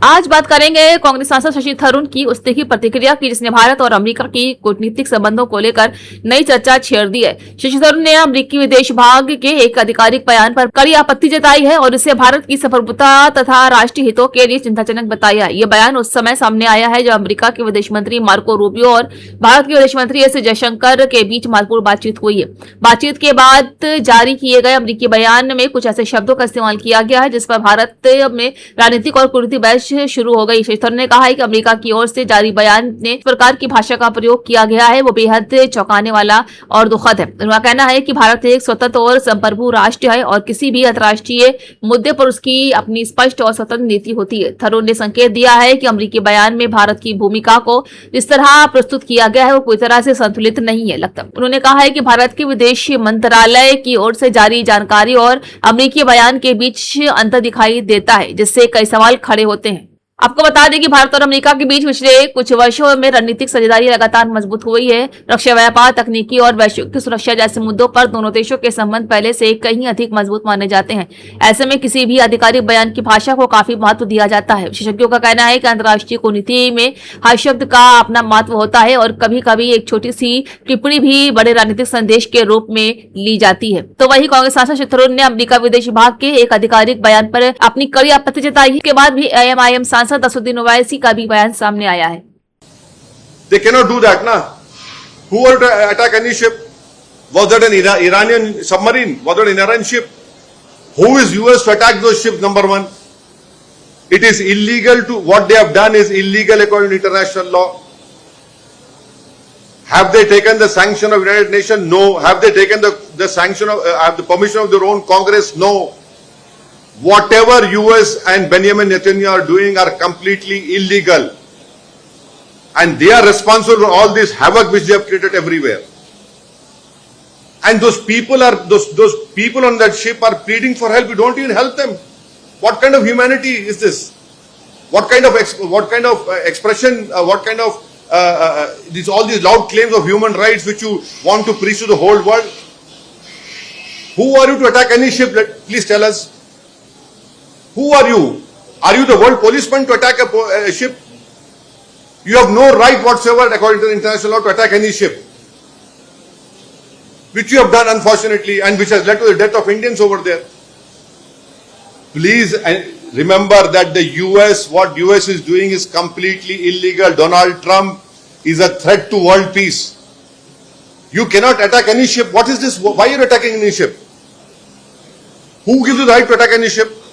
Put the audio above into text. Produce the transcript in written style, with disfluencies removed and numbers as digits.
आज बात करेंगे कांग्रेस सांसद शशि थरूर की उस तीखी प्रतिक्रिया की जिसने भारत और अमेरिका की कूटनीतिक संबंधों को लेकर नई चर्चा छेड़ दी है। शशि थरूर ने अमेरिकी विदेश विभाग के एक आधिकारिक बयान पर कड़ी आपत्ति जताई है और इसे भारत की संप्रभुता तथा राष्ट्रीय हितों के लिए चिंताजनक बताया है। ये बयान उस समय सामने आया है जब अमेरिका के विदेश मंत्री मार्को रूबियो और भारत के विदेश मंत्री एस जयशंकर के बीच महत्वपूर्ण बातचीत हुई है। बातचीत के बाद जारी किए गए अमेरिकी बयान में कुछ ऐसे शब्दों का इस्तेमाल किया गया है जिस पर भारत में राजनीतिक और कूटनीतिक बहस शुरू हो गई। शशि थरूर ने कहा है कि अमेरिका की ओर से जारी बयान में इस प्रकार की भाषा का प्रयोग किया गया है वो बेहद चौंकाने वाला और दुखद है। उनका कहना है कि भारत एक स्वतंत्र और संप्रभु राष्ट्र है और किसी भी अंतर्राष्ट्रीय मुद्दे पर उसकी अपनी स्पष्ट और स्वतंत्र नीति होती है। थरूर ने संकेत दिया है कि अमेरिकी बयान में भारत की भूमिका को जिस तरह प्रस्तुत किया गया है वो पूरी तरह से संतुलित नहीं है लगता। उन्होंने कहा है कि भारत के विदेश मंत्रालय की ओर से जारी जानकारी और अमेरिकी बयान के बीच अंतर दिखाई देता है जिससे कई सवाल खड़े होते हैं। आपको बता दें कि भारत और अमेरिका के बीच पिछले कुछ वर्षों में रणनीतिक साझेदारी लगातार मजबूत हुई है। रक्षा व्यापार, तकनीकी और वैश्विक सुरक्षा जैसे मुद्दों पर दोनों देशों के संबंध पहले से कहीं अधिक मजबूत माने जाते हैं। ऐसे में किसी भी आधिकारिक बयान की भाषा को काफी महत्व दिया जाता है। विशेषज्ञों का कहना है कि अंतर्राष्ट्रीय कूटनीति में हर शब्द का अपना महत्व होता है और कभी कभी एक छोटी सी टिप्पणी भी बड़े राजनीतिक संदेश के रूप में ली जाती है। तो वही कांग्रेस सांसद शशि थरूर ने अमेरिका विदेश विभाग के एक आधिकारिक बयान पर अपनी कड़ी आपत्ति जताई है। इसके बाद भी AMIM सांसद असदुद्दीन ओवैसी का भी बयान सामने आया है। They cannot do that, na? Who were to attack any ship? Was that an Iranian submarine? Was that an Iranian ship? Who is US to attack those ships? Number one, it is illegal to, what they have done is illegal according to international law. Have they taken the sanction of United Nations? No. Have they taken the sanction of, have the permission of their own Congress? No. Whatever US and Benjamin Netanyahu are doing are completely illegal. And they are responsible for all this havoc which they have created everywhere. And those people on that ship are pleading for help. You don't even help them. What kind of humanity is this? What kind of expression? All these loud claims of human rights which you want to preach to the whole world? Who are you to attack any ship? Please tell us. Who are you? Are you the world policeman to attack a ship? You have no right whatsoever according to the international law to attack any ship. Which you have done unfortunately and which has led to the death of Indians over there. Please remember that what US is doing is completely illegal. Donald Trump is a threat to world peace. You cannot attack any ship. What is this? Why are you attacking any ship? Who gives you the right to attack any ship?